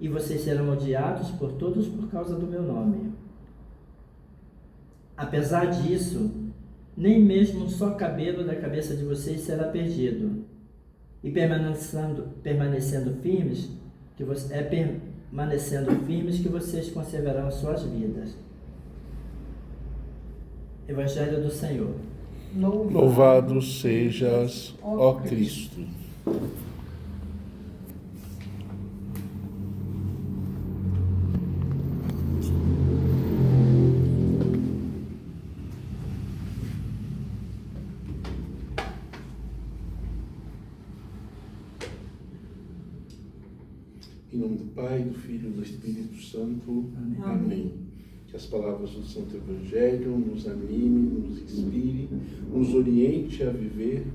e vocês serão odiados por todos por causa do meu nome. Apesar disso, nem mesmo um só cabelo da cabeça de vocês será perdido. E permanecendo firmes que vocês conservarão suas vidas. Evangelho do Senhor. Louvado sejas, ó Cristo. Em nome do Pai, do Filho e do Espírito Santo. Amém. Que as palavras do Santo Evangelho nos anime, nos inspire, nos oriente a viver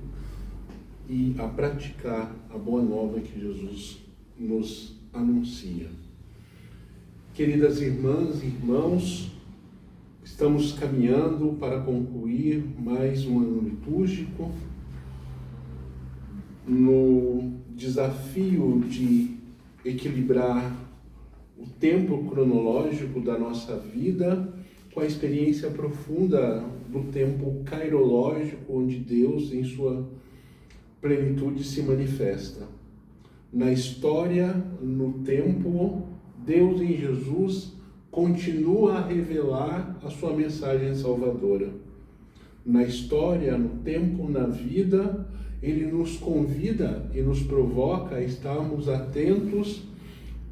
e a praticar a boa nova que Jesus nos anuncia. Queridas irmãs e irmãos, estamos caminhando para concluir mais um ano litúrgico no desafio de equilibrar o tempo cronológico da nossa vida com a experiência profunda do tempo cairológico, onde Deus, em sua plenitude, se manifesta. Na história, no tempo, Deus em Jesus continua a revelar a sua mensagem salvadora. Na história, no tempo, na vida, Ele nos convida e nos provoca a estarmos atentos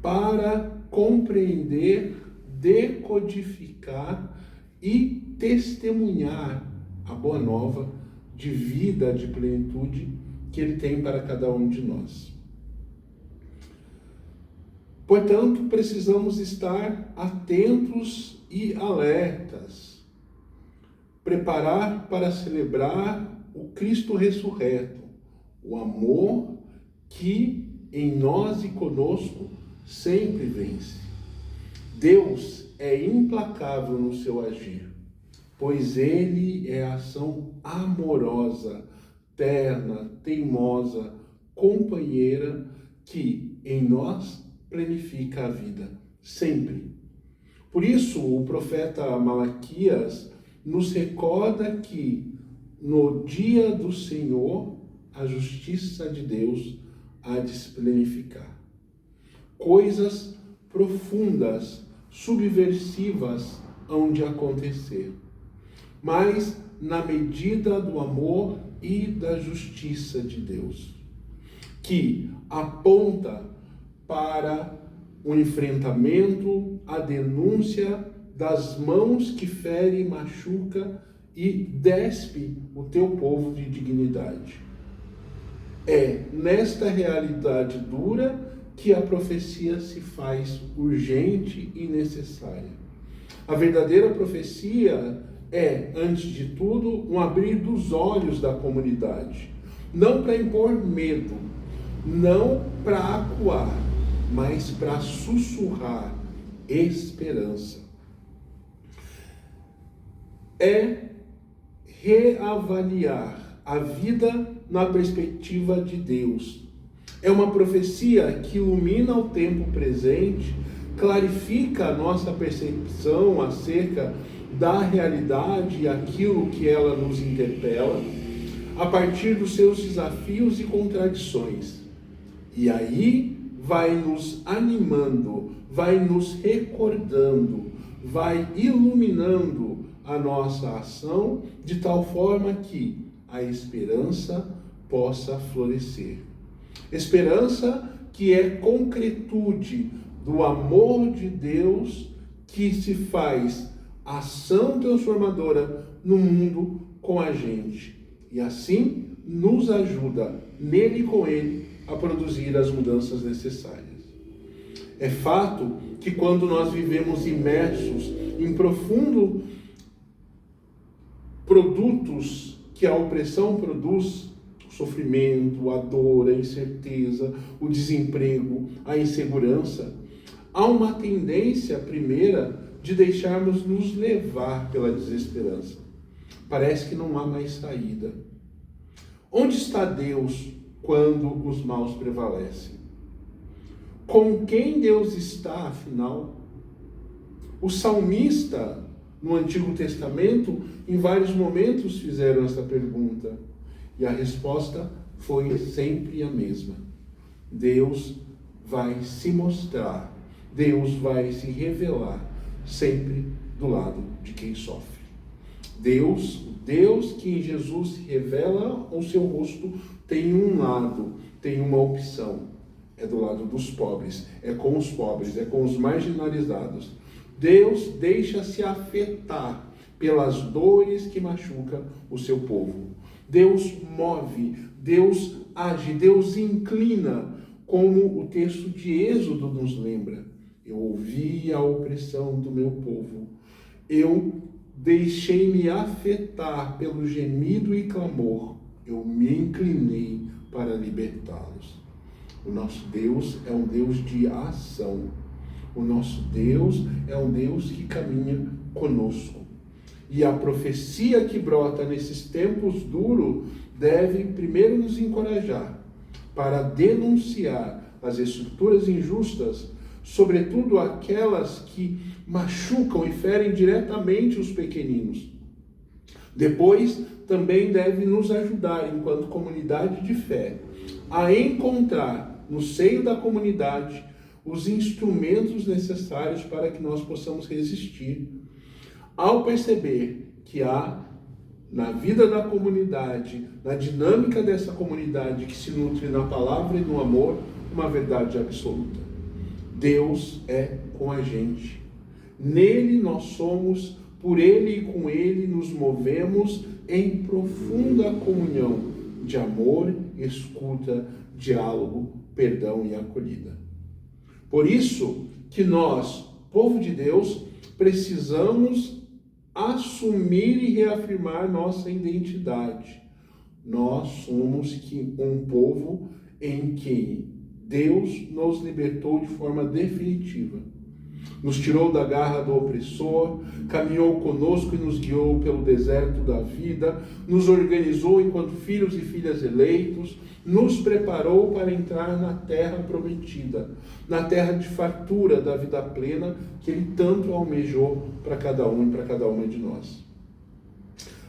para compreender, decodificar e testemunhar a boa nova de vida, de plenitude que Ele tem para cada um de nós. Portanto, precisamos estar atentos e alertas, preparar para celebrar o Cristo ressurreto, o amor que em nós e conosco sempre vence. Deus é implacável no seu agir, pois Ele é a ação amorosa, terna, teimosa, companheira que em nós planifica a vida, sempre. Por isso, o profeta Malaquias nos recorda que no dia do Senhor a justiça de Deus há de se planificar. Coisas profundas, subversivas hão de acontecer, mas na medida do amor e da justiça de Deus, que aponta para o enfrentamento, a denúncia das mãos que fere e machuca e despe o teu povo de dignidade. É nesta realidade dura que a profecia se faz urgente e necessária. A verdadeira profecia é, antes de tudo, um abrir dos olhos da comunidade. Não para impor medo, não para acuar, mas para sussurrar esperança. É reavaliar a vida na perspectiva de Deus. É uma profecia que ilumina o tempo presente, clarifica a nossa percepção acerca da realidade e aquilo que ela nos interpela, a partir dos seus desafios e contradições. E aí vai nos animando, vai nos recordando, vai iluminando a nossa ação de tal forma que a esperança possa florescer. Esperança que é concretude do amor de Deus que se faz ação transformadora no mundo com a gente. E assim nos ajuda, nele e com ele, a produzir as mudanças necessárias. É fato que quando nós vivemos imersos em profundo produtos que a opressão produz, o sofrimento, a dor, a incerteza, o desemprego, a insegurança, há uma tendência primeira de deixarmos nos levar pela desesperança. Parece que não há mais saída. Onde está Deus quando os maus prevalecem? Com quem Deus está, afinal? O salmista, no Antigo Testamento, em vários momentos fizeram essa pergunta. E a resposta foi sempre a mesma. Deus vai se mostrar, Deus vai se revelar sempre do lado de quem sofre. Deus que em Jesus se revela o seu rosto, tem um lado, tem uma opção. É do lado dos pobres, é com os pobres, é com os marginalizados. Deus deixa-se afetar pelas dores que machucam o seu povo. Deus move, Deus age, Deus inclina, como o texto de Êxodo nos lembra. Eu ouvi a opressão do meu povo. Eu deixei-me afetar pelo gemido e clamor. Eu me inclinei para libertá-los. O nosso Deus é um Deus de ação. O nosso Deus é um Deus que caminha conosco. E a profecia que brota nesses tempos duros deve primeiro nos encorajar para denunciar as estruturas injustas, sobretudo aquelas que machucam e ferem diretamente os pequeninos. Depois, também deve nos ajudar, enquanto comunidade de fé, a encontrar no seio da comunidade os instrumentos necessários para que nós possamos resistir. Ao perceber que há na vida da comunidade, na dinâmica dessa comunidade que se nutre na palavra e no amor, uma verdade absoluta. Deus é com a gente. Nele nós somos, por Ele e com Ele nos movemos em profunda comunhão de amor, escuta, diálogo, perdão e acolhida. Por isso que nós, povo de Deus, precisamos assumir e reafirmar nossa identidade. Nós somos um povo em que Deus nos libertou de forma definitiva. Nos tirou da garra do opressor, caminhou conosco e nos guiou pelo deserto da vida, nos organizou enquanto filhos e filhas eleitos, nos preparou para entrar na terra prometida, na terra de fartura da vida plena que Ele tanto almejou para cada um e para cada uma de nós.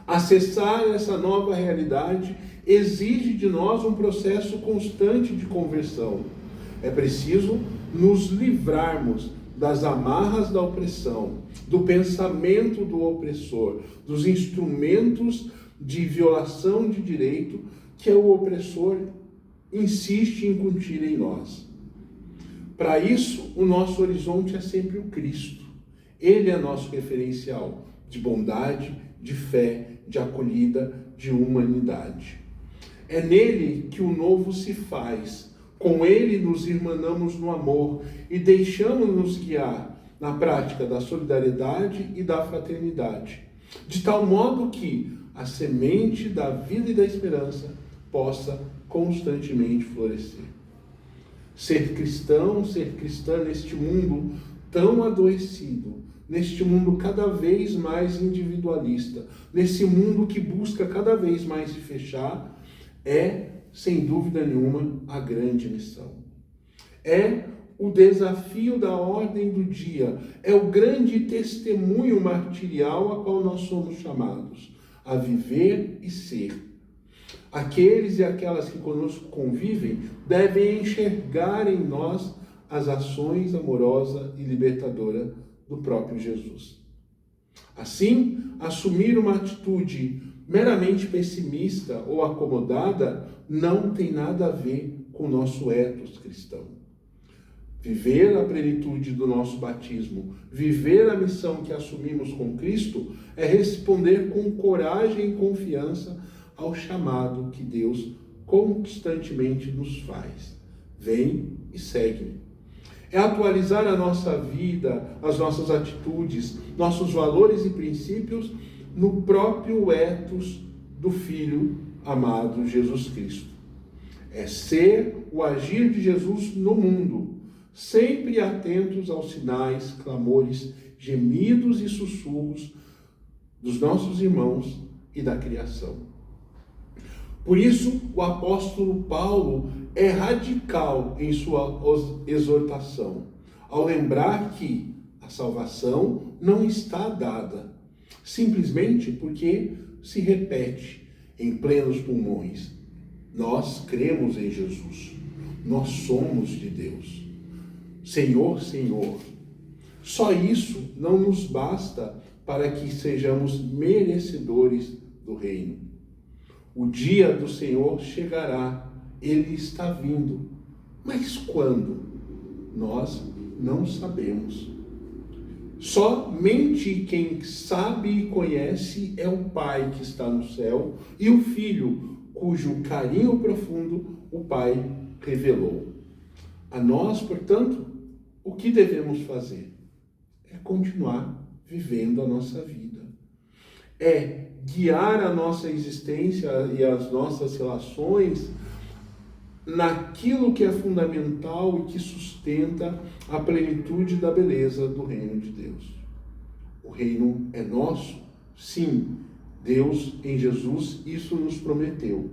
Acessar essa nova realidade exige de nós um processo constante de conversão. É preciso nos livrarmos das amarras da opressão, do pensamento do opressor, dos instrumentos de violação de direito que o opressor insiste em incutir em nós. Para isso, o nosso horizonte é sempre o Cristo. Ele é nosso referencial de bondade, de fé, de acolhida, de humanidade. É nele que o novo se faz. Com ele nos irmanamos no amor e deixamos-nos guiar na prática da solidariedade e da fraternidade, de tal modo que a semente da vida e da esperança possa constantemente florescer. Ser cristão, ser cristã neste mundo tão adoecido, neste mundo cada vez mais individualista, nesse mundo que busca cada vez mais se fechar, é, sem dúvida nenhuma, a grande missão. É o desafio da ordem do dia, é o grande testemunho martirial a qual nós somos chamados a viver e ser. Aqueles e aquelas que conosco convivem devem enxergar em nós as ações amorosas e libertadoras do próprio Jesus. Assim, assumir uma atitude meramente pessimista ou acomodada não tem nada a ver com o nosso ethos cristão. Viver a plenitude do nosso batismo, viver a missão que assumimos com Cristo, é responder com coragem e confiança ao chamado que Deus constantemente nos faz. Vem e segue-me. É atualizar a nossa vida, as nossas atitudes, nossos valores e princípios no próprio ethos do Filho amado Jesus Cristo. É ser o agir de Jesus no mundo, sempre atentos aos sinais, clamores, gemidos e sussurros dos nossos irmãos e da criação. Por isso, o apóstolo Paulo é radical em sua exortação, ao lembrar que a salvação não está dada, simplesmente porque se repete em plenos pulmões. Nós cremos em Jesus, nós somos de Deus. Senhor, Senhor. Só isso não nos basta para que sejamos merecedores do reino. O dia do Senhor chegará, ele está vindo. Mas quando? Nós não sabemos. Somente quem sabe e conhece é o Pai que está no céu e o Filho, cujo carinho profundo o Pai revelou. A nós, portanto, o que devemos fazer? É continuar vivendo a nossa vida. É guiar a nossa existência e as nossas relações naquilo que é fundamental e que sustenta a plenitude da beleza do reino de Deus. O reino é nosso? Sim, Deus em Jesus isso nos prometeu.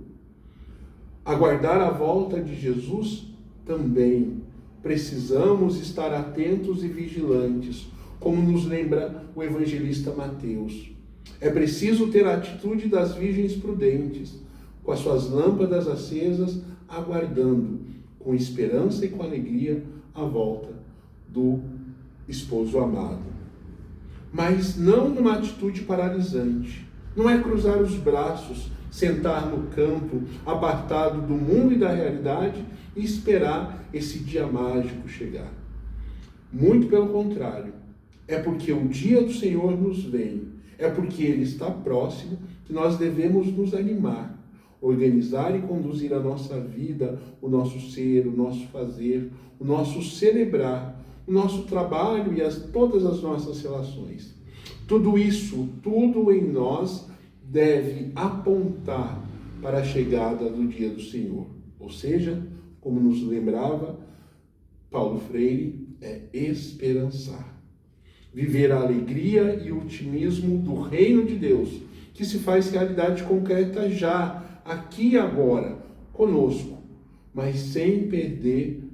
Aguardar a volta de Jesus também. Precisamos estar atentos e vigilantes, como nos lembra o evangelista Mateus. É preciso ter a atitude das virgens prudentes, com as suas lâmpadas acesas, aguardando, com esperança e com alegria, a volta do esposo amado. Mas não numa atitude paralisante. Não é cruzar os braços, sentar no canto, apartado do mundo e da realidade, e esperar esse dia mágico chegar. Muito pelo contrário. É porque o dia do Senhor nos vem, é porque Ele está próximo que nós devemos nos animar, organizar e conduzir a nossa vida, o nosso ser, o nosso fazer, o nosso celebrar, o nosso trabalho e todas as nossas relações. Tudo isso, tudo em nós deve apontar para a chegada do dia do Senhor. Ou seja, como nos lembrava Paulo Freire, é esperançar. Viver a alegria e o otimismo do reino de Deus, que se faz realidade concreta já, aqui e agora, conosco, mas sem perder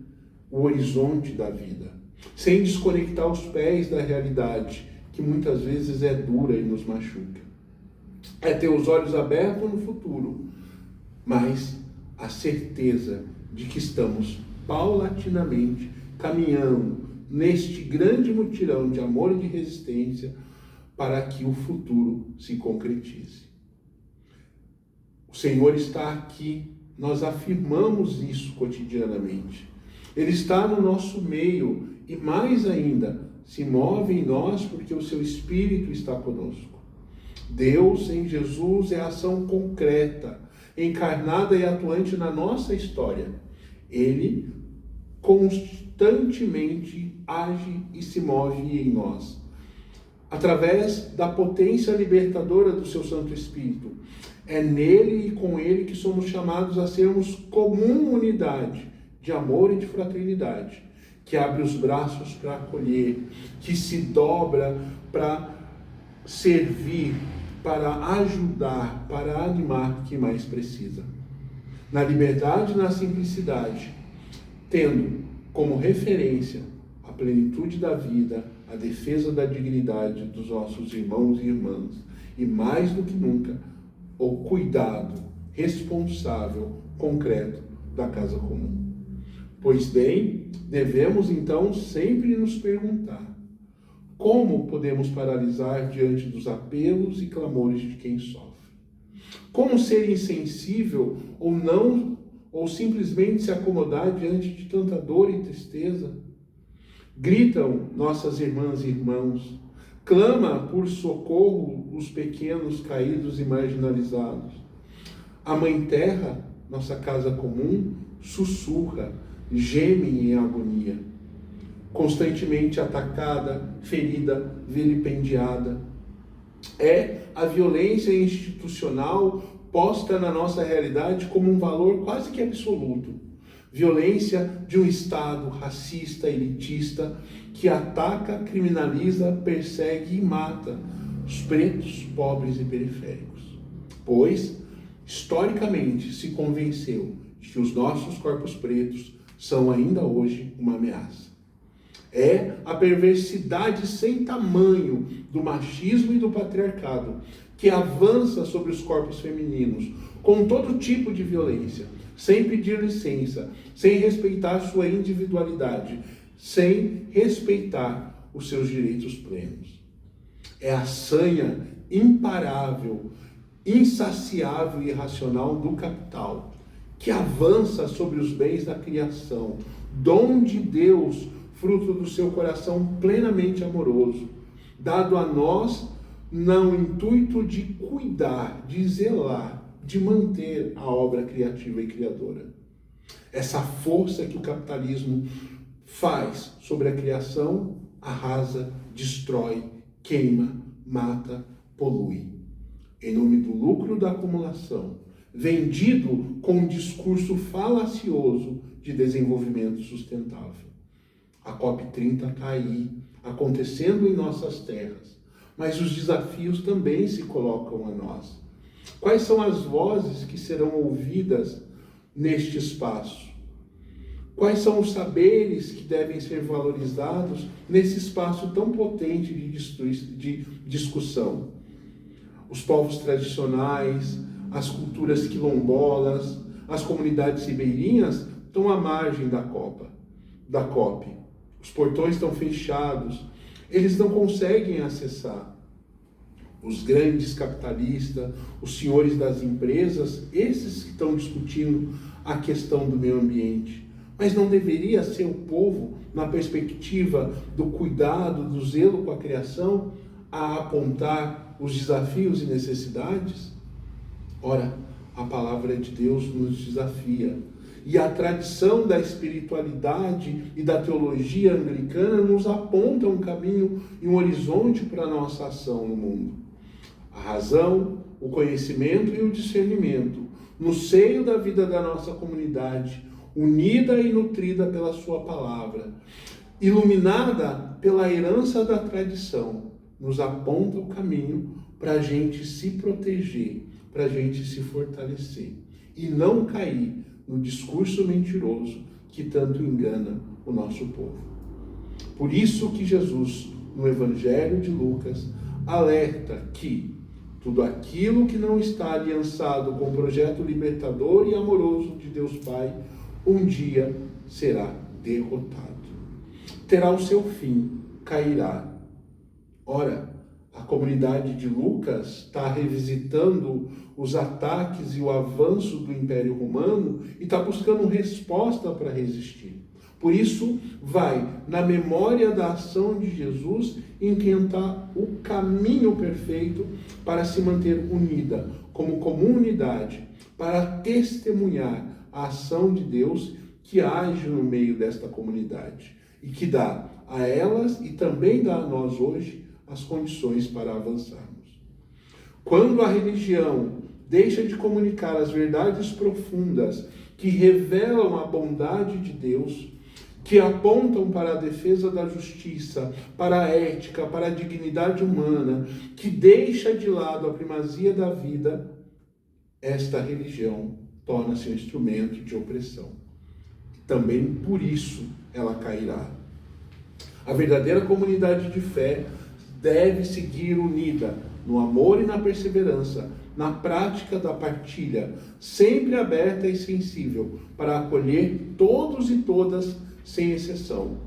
o horizonte da vida, sem desconectar os pés da realidade, que muitas vezes é dura e nos machuca. É ter os olhos abertos no futuro, mas a certeza de que estamos paulatinamente caminhando neste grande mutirão de amor e de resistência para que o futuro se concretize. O Senhor está aqui, nós afirmamos isso cotidianamente. Ele está no nosso meio e, mais ainda, se move em nós porque o seu Espírito está conosco. Deus em Jesus é a ação concreta, encarnada e atuante na nossa história. Ele constantemente age e se move em nós, através da potência libertadora do seu Santo Espírito. É nele e com ele que somos chamados a sermos comum unidade de amor e de fraternidade, que abre os braços para acolher, que se dobra para servir, para ajudar, para animar quem mais precisa. Na liberdade e na simplicidade, tendo como referência a plenitude da vida, a defesa da dignidade dos nossos irmãos e irmãs, e mais do que nunca, o cuidado responsável, concreto da casa comum. Pois bem, devemos então sempre nos perguntar: como podemos paralisar diante dos apelos e clamores de quem sofre? Como ser insensível ou não, ou simplesmente se acomodar diante de tanta dor e tristeza? Gritam nossas irmãs e irmãos, clama por socorro os pequenos caídos e marginalizados. A Mãe Terra, nossa casa comum, sussurra, geme em agonia, constantemente atacada, ferida, vilipendiada. É a violência institucional posta na nossa realidade como um valor quase que absoluto. Violência de um Estado racista, elitista, que ataca, criminaliza, persegue e mata os pretos, pobres e periféricos. Pois historicamente se convenceu de que os nossos corpos pretos são ainda hoje uma ameaça. É a perversidade sem tamanho do machismo e do patriarcado que avança sobre os corpos femininos com todo tipo de violência, sem pedir licença, sem respeitar sua individualidade, sem respeitar os seus direitos plenos. É a sanha imparável, insaciável e irracional do capital, que avança sobre os bens da criação, dom de Deus, fruto do seu coração plenamente amoroso, dado a nós no intuito de cuidar, de zelar, de manter a obra criativa e criadora. Essa força que o capitalismo faz sobre a criação arrasa, destrói, queima, mata, polui. Em nome do lucro da acumulação, vendido com um discurso falacioso de desenvolvimento sustentável. A COP30 está aí, acontecendo em nossas terras, mas os desafios também se colocam a nós. Quais são as vozes que serão ouvidas neste espaço? Quais são os saberes que devem ser valorizados nesse espaço tão potente de discussão? Os povos tradicionais, as culturas quilombolas, as comunidades ribeirinhas estão à margem da COP. Os portões estão fechados, eles não conseguem acessar. Os grandes capitalistas, os senhores das empresas, esses que estão discutindo a questão do meio ambiente. Mas não deveria ser o povo, na perspectiva do cuidado, do zelo com a criação, a apontar os desafios e necessidades? Ora, a palavra de Deus nos desafia. E a tradição da espiritualidade e da teologia anglicana nos aponta um caminho e um horizonte para a nossa ação no mundo. A razão, o conhecimento e o discernimento, no seio da vida da nossa comunidade, unida e nutrida pela sua palavra, iluminada pela herança da tradição, nos aponta o caminho para a gente se proteger, para a gente se fortalecer e não cair no discurso mentiroso que tanto engana o nosso povo. Por isso que Jesus, no Evangelho de Lucas, alerta que tudo aquilo que não está aliançado com o projeto libertador e amoroso de Deus Pai, um dia será derrotado. Terá o seu fim, cairá. Ora, a comunidade de Lucas está revisitando os ataques e o avanço do Império Romano e está buscando resposta para resistir. Por isso, vai, na memória da ação de Jesus, intentar o caminho perfeito para se manter unida, como comunidade, para testemunhar a ação de Deus que age no meio desta comunidade e que dá a elas e também dá a nós hoje as condições para avançarmos. Quando a religião deixa de comunicar as verdades profundas que revelam a bondade de Deus, que apontam para a defesa da justiça, para a ética, para a dignidade humana, que deixa de lado a primazia da vida, esta religião torna-se um instrumento de opressão. Também por isso ela cairá. A verdadeira comunidade de fé deve seguir unida no amor e na perseverança, na prática da partilha, sempre aberta e sensível para acolher todos e todas, sem exceção.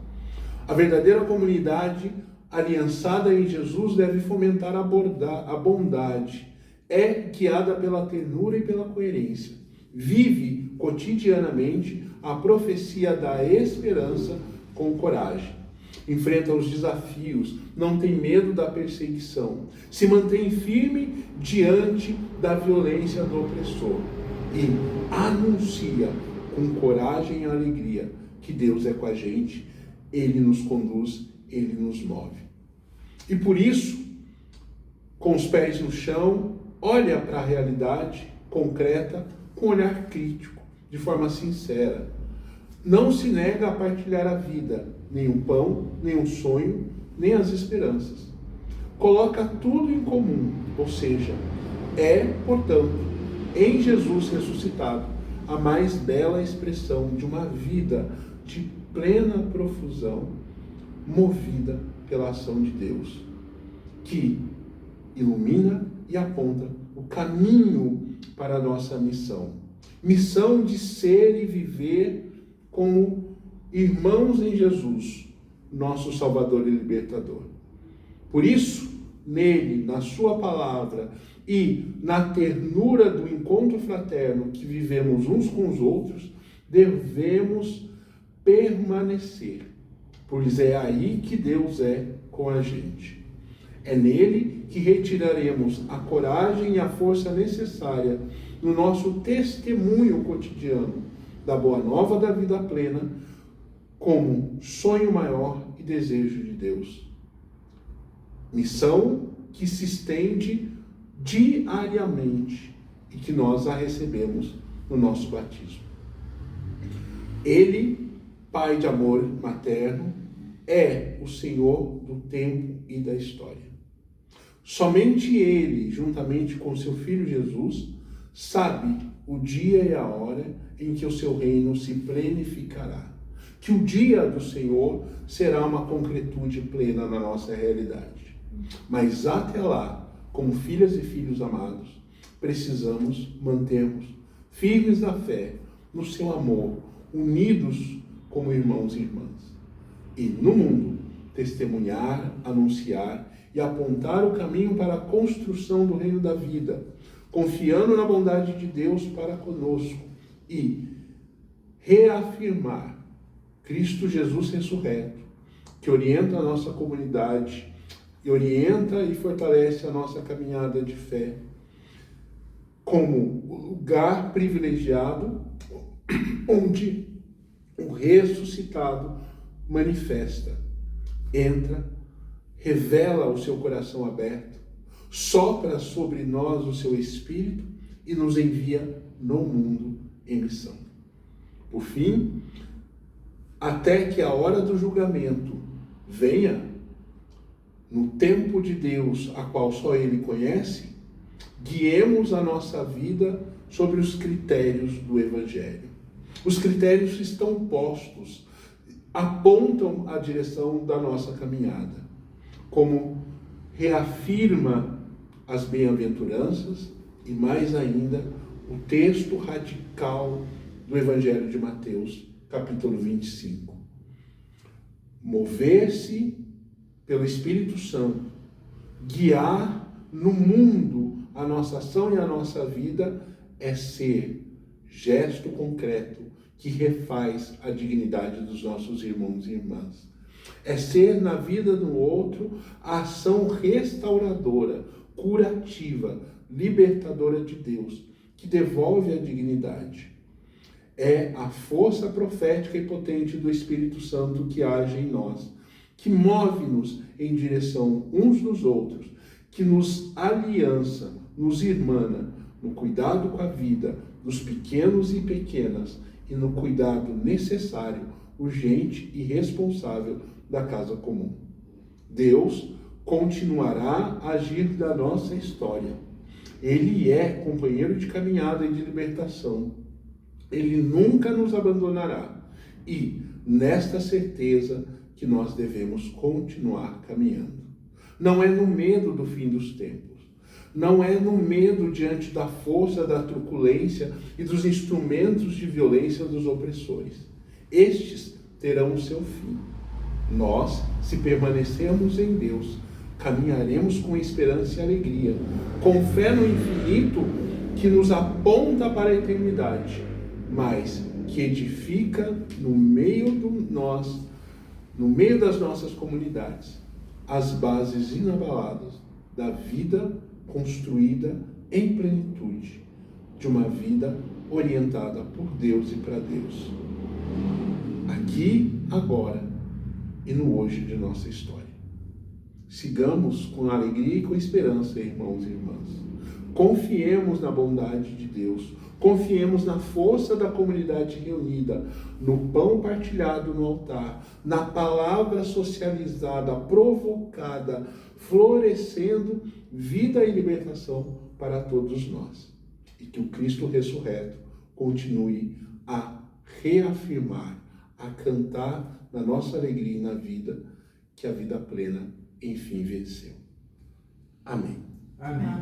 A verdadeira comunidade aliançada em Jesus deve fomentar a bondade, é guiada pela ternura e pela coerência, vive cotidianamente a profecia da esperança com coragem, enfrenta os desafios, não tem medo da perseguição, se mantém firme diante da violência do opressor e anuncia com coragem e alegria que Deus é com a gente, Ele nos conduz, Ele nos move. E por isso, com os pés no chão, olha para a realidade concreta com olhar crítico, de forma sincera. Não se nega a partilhar a vida, nem o pão, nem o sonho, nem as esperanças. Coloca tudo em comum, ou seja, portanto, em Jesus ressuscitado, a mais bela expressão de uma vida de plena profusão, movida pela ação de Deus, que ilumina e aponta o caminho para a nossa missão. Missão de ser e viver como irmãos em Jesus, nosso Salvador e Libertador. Por isso, nele, na sua palavra e na ternura do encontro fraterno que vivemos uns com os outros, devemos permanecer, pois é aí que Deus é com a gente. É nele que retiraremos a coragem e a força necessária no nosso testemunho cotidiano da boa nova da vida plena, como sonho maior e desejo de Deus. Missão que se estende diariamente e que nós a recebemos no nosso batismo. Ele, Pai de amor materno, é o Senhor do tempo e da história. Somente Ele, juntamente com seu Filho Jesus, sabe o dia e a hora em que o seu reino se plenificará. Que o dia do Senhor será uma concretude plena na nossa realidade. Mas até lá, como filhas e filhos amados, precisamos mantermos firmes na fé, no seu amor, unidos como irmãos e irmãs. E no mundo, testemunhar, anunciar e apontar o caminho para a construção do reino da vida, confiando na bondade de Deus para conosco e reafirmar Cristo Jesus ressurreto, que orienta a nossa comunidade e orienta e fortalece a nossa caminhada de fé, como lugar privilegiado onde o ressuscitado manifesta, entra, revela o seu coração aberto, sopra sobre nós o seu Espírito e nos envia no mundo em missão. Por fim, até que a hora do julgamento venha, no tempo de Deus, a qual só Ele conhece, guiemos a nossa vida sobre os critérios do Evangelho. Os critérios estão postos, apontam a direção da nossa caminhada, como reafirma as bem-aventuranças e, mais ainda, o texto radical do Evangelho de Mateus, capítulo 25. Mover-se pelo Espírito Santo, guiar no mundo a nossa ação e a nossa vida, é ser gesto concreto que refaz a dignidade dos nossos irmãos e irmãs. É ser na vida do outro a ação restauradora, curativa, libertadora de Deus, que devolve a dignidade. É a força profética e potente do Espírito Santo que age em nós, que move-nos em direção uns dos outros, que nos aliança, nos irmana no cuidado com a vida dos pequenos e pequenas e no cuidado necessário, urgente e responsável da casa comum. Deus continuará a agir da nossa história. Ele é companheiro de caminhada e de libertação. Ele nunca nos abandonará. E, nesta certeza, que nós devemos continuar caminhando. Não é no medo do fim dos tempos. Não é no medo diante da força da truculência e dos instrumentos de violência dos opressores. Estes terão o seu fim. Nós, se permanecermos em Deus, caminharemos com esperança e alegria, com fé no infinito que nos aponta para a eternidade, mas que edifica no meio das nossas comunidades, as bases inabaladas da vida construída em plenitude, de uma vida orientada por Deus e para Deus. Aqui, agora e no hoje de nossa história. Sigamos com alegria e com esperança, irmãos e irmãs. Confiemos na bondade de Deus. Confiemos na força da comunidade reunida, no pão partilhado no altar, na palavra socializada, provocada, florescendo vida e libertação para todos nós. E e que o Cristo ressurreto continue a reafirmar, a cantar na nossa alegria e na vida, que a vida plena enfim venceu. Amém. Amém.